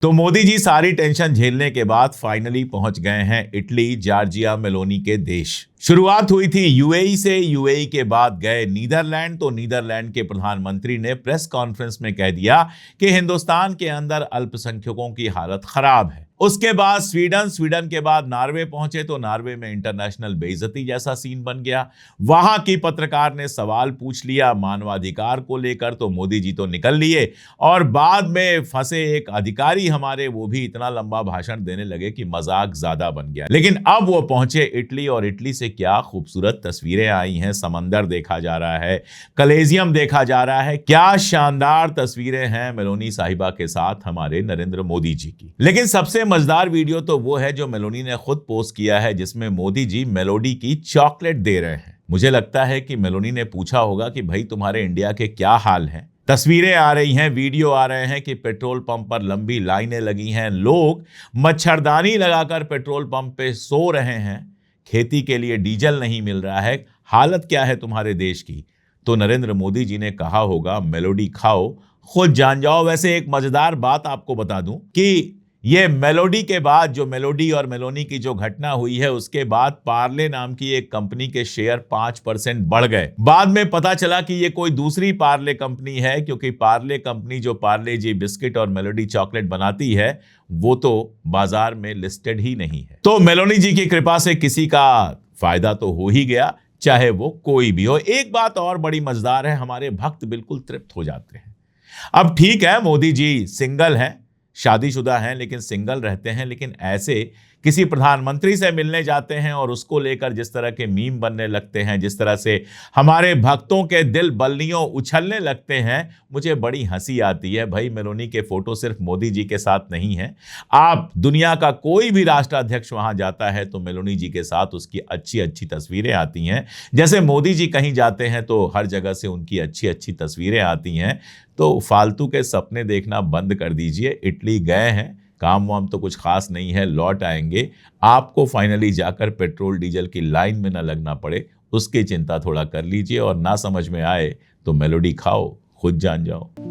तो मोदी जी सारी टेंशन झेलने के बाद फाइनली पहुंच गए हैं इटली जॉर्जिया मेलोनी के देश। शुरुआत हुई थी यूएई से, यूएई के बाद गए नीदरलैंड। तो नीदरलैंड के प्रधानमंत्री ने प्रेस कॉन्फ्रेंस में कह दिया कि हिंदुस्तान के अंदर अल्पसंख्यकों की हालत खराब है। उसके बाद स्वीडन, स्वीडन के बाद नॉर्वे पहुंचे तो नॉर्वे में इंटरनेशनल बेइज्जती जैसा सीन बन गया। वहां की पत्रकार ने सवाल पूछ लिया मानवाधिकार को लेकर, तो मोदी जी तो निकल लिए और बाद में फंसे एक अधिकारी हमारे, वो भी इतना लंबा भाषण देने लगे कि मजाक ज्यादा बन गया। लेकिन अब वो पहुंचे इटली और इटली से क्या खूबसूरत तस्वीरें आई हैं। समंदर देखा जा रहा है, कलेजियम देखा जा रहा है, क्या शानदार तस्वीरें हैं मेलोनी साहिबा के साथ हमारे नरेंद्र मोदी जी की। लेकिन सबसे मजेदार वीडियो तो वो है जो मेलोनी ने खुद पोस्ट किया है, जिसमें मोदी जी मेलोडी की चॉकलेट दे रहे हैं। मुझे लगता है कि मेलोनी ने पूछा होगा कि भाई तुम्हारे इंडिया के क्या हाल हैं। तस्वीरें आ रही हैं, वीडियो आ रहे हैं कि पेट्रोल पंप पर लंबी लाइनें लगी हैं, लोग मच्छरदानी लगाकर पेट्रोल पंप पे सो रहे हैं, खेती के लिए डीजल नहीं मिल रहा है, हालत क्या है तुम्हारे देश की। तो नरेंद्र मोदी जी ने कहा होगा मेलोडी खाओ खुद जान जाओ। वैसे एक मजेदार बात आपको बता दूं कि ये मेलोडी के बाद, जो मेलोडी और मेलोनी की जो घटना हुई है, उसके बाद पार्ले नाम की एक कंपनी के शेयर 5% बढ़ गए। बाद में पता चला कि ये कोई दूसरी पार्ले कंपनी है, क्योंकि पार्ले कंपनी जो पार्ले जी बिस्किट और मेलोडी चॉकलेट बनाती है वो तो बाजार में लिस्टेड ही नहीं है। तो मेलोनी जी की कृपा से किसी का फायदा तो हो ही गया, चाहे वो कोई भी हो। एक बात और बड़ी मजेदार है, हमारे भक्त बिल्कुल तृप्त हो जाते हैं। अब ठीक है, मोदी जी सिंगल हैं, शादीशुदा हैं, लेकिन सिंगल रहते हैं, लेकिन ऐसे किसी प्रधानमंत्री से मिलने जाते हैं और उसको लेकर जिस तरह के मीम बनने लगते हैं, जिस तरह से हमारे भक्तों के दिल बल्लियों उछलने लगते हैं, मुझे बड़ी हंसी आती है। भाई मेलोनी के फोटो सिर्फ मोदी जी के साथ नहीं है, आप दुनिया का कोई भी राष्ट्राध्यक्ष वहां जाता है तो मेलोनी जी के साथ उसकी अच्छी अच्छी तस्वीरें आती हैं। जैसे मोदी जी कहीं जाते हैं तो हर जगह से उनकी अच्छी अच्छी तस्वीरें आती हैं। तो फालतू के सपने देखना बंद कर दीजिए। इटली गए हैं, काम वाम तो कुछ खास नहीं है, लौट आएंगे। आपको फाइनली जाकर पेट्रोल डीजल की लाइन में ना लगना पड़े, उसकी चिंता थोड़ा कर लीजिए। और ना समझ में आए तो मेलोडी खाओ खुद जान जाओ।